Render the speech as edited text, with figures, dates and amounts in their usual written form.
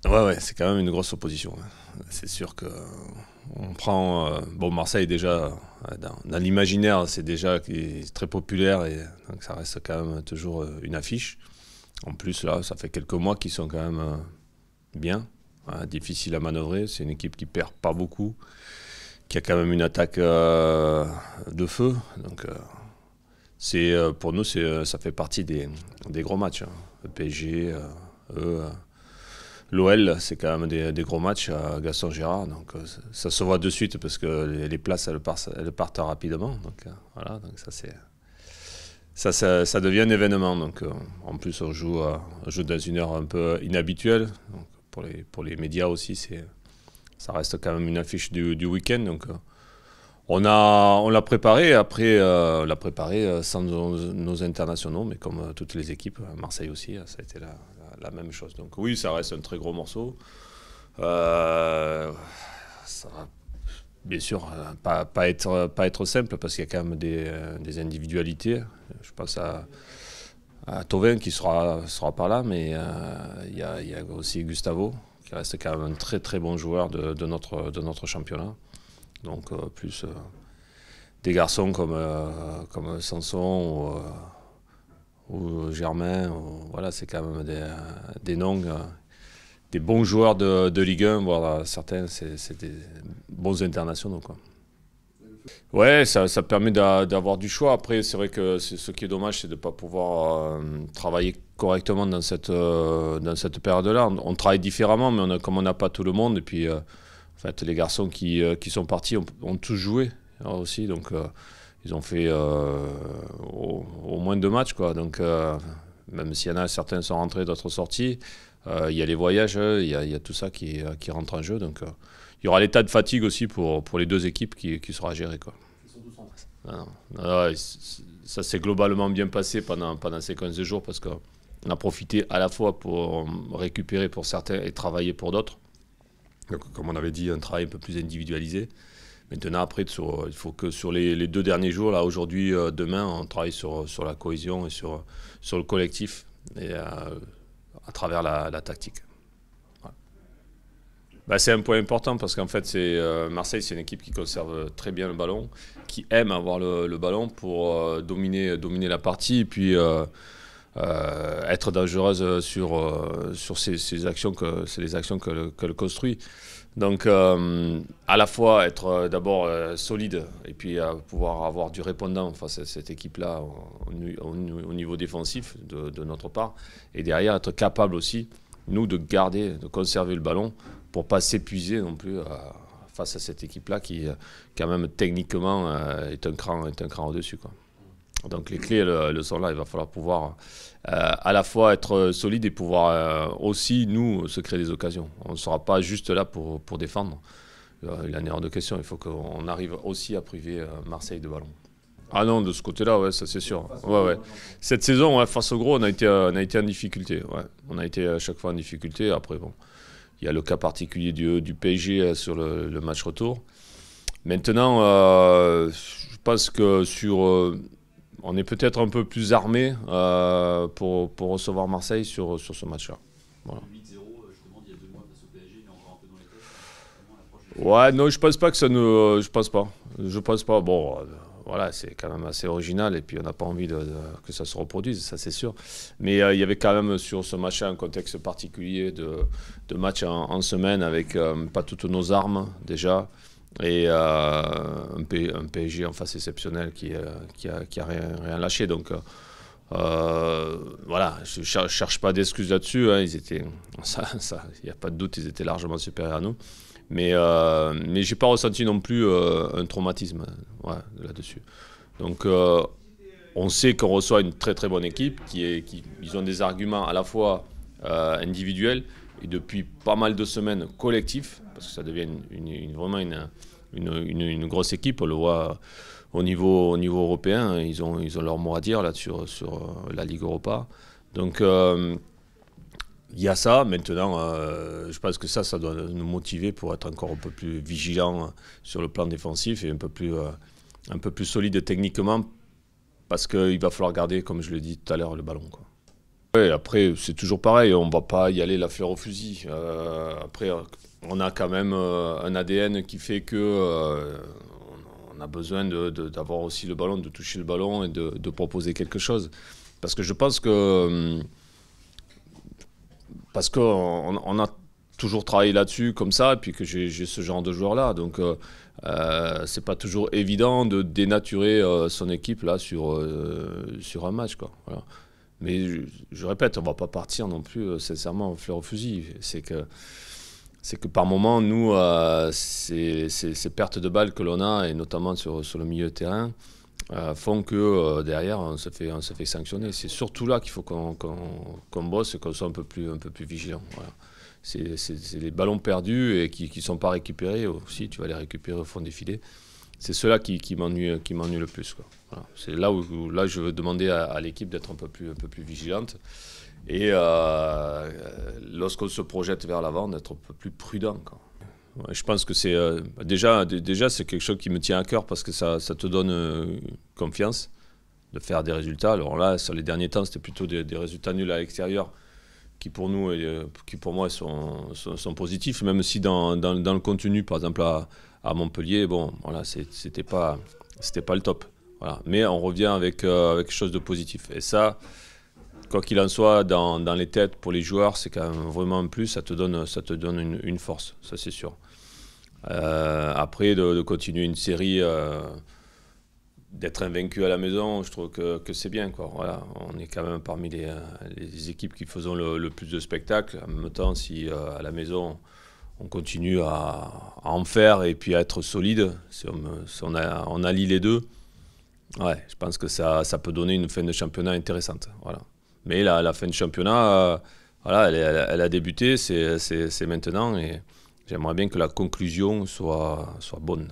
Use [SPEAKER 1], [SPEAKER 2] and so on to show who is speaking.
[SPEAKER 1] Ouais, c'est quand même une grosse opposition, hein. C'est sûr que on prend. Bon, Marseille, déjà, dans l'imaginaire, c'est déjà qui est très populaire et donc ça reste quand même toujours une affiche. En plus, là, ça fait quelques mois qu'ils sont quand même bien, hein, difficile à manœuvrer. C'est une équipe qui perd pas beaucoup, qui a quand même une attaque de feu. Donc, pour nous, ça fait partie des gros matchs, hein. Le PSG, eux. L'OL, c'est quand même des gros matchs à Gaston Gérard, donc ça se voit de suite parce que les places elles partent rapidement. Donc voilà, donc ça devient un événement. Donc en plus on joue dans une heure un peu inhabituelle. Donc, pour les médias aussi, ça reste quand même une affiche du week-end. Donc on l'a préparé. Après, on l'a préparé sans nos internationaux, mais comme toutes les équipes, Marseille aussi, ça a été la même chose. Donc oui, ça reste un très gros morceau. Ça va bien sûr pas être simple parce qu'il y a quand même des individualités. Je pense à Thauvin qui sera pas là, mais il y a aussi Gustavo qui reste quand même un très très bon joueur de notre championnat. Donc plus des garçons comme Sanson ou Germain, voilà, c'est quand même des noms, des bons joueurs de Ligue 1, voire certains, c'est des bons internationaux, quoi. Ouais, ça permet d'avoir du choix. Après, c'est vrai que ce qui est dommage, c'est de ne pas pouvoir travailler correctement dans cette période-là. On travaille différemment, mais comme on n'a pas tout le monde, et puis en fait, les garçons qui sont partis ont tous joué, hein, aussi, donc ils ont fait au moins 2 matchs, quoi. Donc même s'il y en a certains sont rentrés, d'autres sortis, il y a les voyages, il y a tout ça qui rentre en jeu. Donc il y aura l'état de fatigue aussi pour les deux équipes qui sera géré, quoi. Non, non, ça s'est globalement bien passé pendant ces 15 jours parce qu'on a profité à la fois pour récupérer pour certains et travailler pour d'autres. Donc, comme on avait dit, un travail un peu plus individualisé. Maintenant, après, il faut que sur les 2 derniers jours, là, aujourd'hui, demain, on travaille sur la cohésion et sur le collectif et à travers la tactique. Ouais. Bah, c'est un point important parce qu'en fait, Marseille, c'est une équipe qui conserve très bien le ballon, qui aime avoir le ballon pour dominer la partie et puis être dangereuse sur ces actions c'est les actions qu'elle construit. Donc, à la fois être d'abord solide et puis pouvoir avoir du répondant face à cette équipe-là au niveau défensif de notre part, et derrière être capable aussi, nous, de conserver le ballon pour pas s'épuiser non plus face à cette équipe-là qui, quand même, techniquement, est un cran au-dessus, quoi. Donc les clés elles sont là, il va falloir pouvoir à la fois être solide et pouvoir aussi, nous, se créer des occasions. On ne sera pas juste là pour défendre. Il en est hors de question, il faut qu'on arrive aussi à priver Marseille de ballon. Ah non, de ce côté-là, ouais, ça c'est sûr. Ouais. Cette saison, ouais, face au gros, on a été en difficulté. Ouais. On a été à chaque fois en difficulté. Après, bon, il y a le cas particulier du PSG sur le match retour. Maintenant, je pense que on est peut-être un peu plus armé pour recevoir Marseille sur ce match-là. Voilà.
[SPEAKER 2] 8-0, justement, il y a 2 mois face au PSG, mais encore un peu dans les têtes. Comment l'approche est changée?
[SPEAKER 1] Ouais, non, je pense pas que ça ne. Je pense pas. Je pense pas. Bon, voilà, c'est quand même assez original et puis on n'a pas envie que ça se reproduise, ça c'est sûr. Mais il y avait quand même sur ce match-là un contexte particulier de match en semaine avec pas toutes nos armes déjà. Et un PSG en face exceptionnel qui a rien lâché. Donc voilà, je cherche pas d'excuses là-dessus, hein. Il n'y a pas de doute, ils étaient largement supérieurs à nous. Mais j'ai pas ressenti non plus un traumatisme, ouais, là-dessus. Donc on sait qu'on reçoit une très très bonne équipe, ils ont des arguments à la fois individuels et depuis pas mal de semaines collectifs, parce que ça devient vraiment une grosse équipe. On le voit au niveau européen, ils ont leur mot à dire là sur la Ligue Europa. Donc il y a ça. Maintenant, je pense que ça doit nous motiver pour être encore un peu plus vigilant sur le plan défensif et un peu plus solide techniquement, parce qu'il va falloir garder, comme je l'ai dit tout à l'heure, le ballon, quoi. Ouais, après, c'est toujours pareil, on ne va pas y aller la fleur au fusil. Après, on a quand même un ADN qui fait que on a besoin d'avoir aussi le ballon, de toucher le ballon et de proposer quelque chose. Parce que je pense que parce qu'on on a toujours travaillé là-dessus comme ça, et puis que j'ai ce genre de joueur-là. Donc, c'est pas toujours évident de dénaturer son équipe là sur un match, quoi. Voilà. Mais je répète, on va pas partir non plus sincèrement fleur au fusil. C'est que par moment, nous, ces pertes de balles que l'on a, et notamment sur le milieu de terrain, font que derrière, on se fait sanctionner. C'est surtout là qu'il faut qu'on bosse et qu'on soit un peu plus vigilant. Voilà. C'est les ballons perdus et qui ne sont pas récupérés aussi. Tu vas les récupérer au fond des filets. C'est cela qui m'ennuie le plus, quoi. Voilà. C'est là où là, je veux demander à l'équipe d'être un peu plus vigilante. Et lorsqu'on se projette vers l'avant, d'être un peu plus prudent, quoi. Ouais, je pense que c'est déjà c'est quelque chose qui me tient à cœur parce que ça te donne confiance de faire des résultats. Alors là, sur les derniers temps, c'était plutôt des résultats nuls à l'extérieur qui pour nous, qui pour moi sont positifs, même si dans le contenu, par exemple à Montpellier, bon, voilà, c'était pas le top. Voilà. Mais on revient avec quelque chose de positif. Et ça, quoi qu'il en soit, dans les têtes pour les joueurs, c'est quand même vraiment un plus. Ça te donne une force, ça c'est sûr. Après, de continuer une série, d'être invaincu à la maison, je trouve que c'est bien, quoi. Voilà, on est quand même parmi les équipes qui faisons le plus de spectacles. En même temps, si à la maison, on continue à en faire et puis à être solide, si on allie les deux, ouais, je pense que ça peut donner une fin de championnat intéressante. Voilà. Mais la fin de championnat, voilà, elle a débuté, c'est maintenant, et j'aimerais bien que la conclusion soit bonne.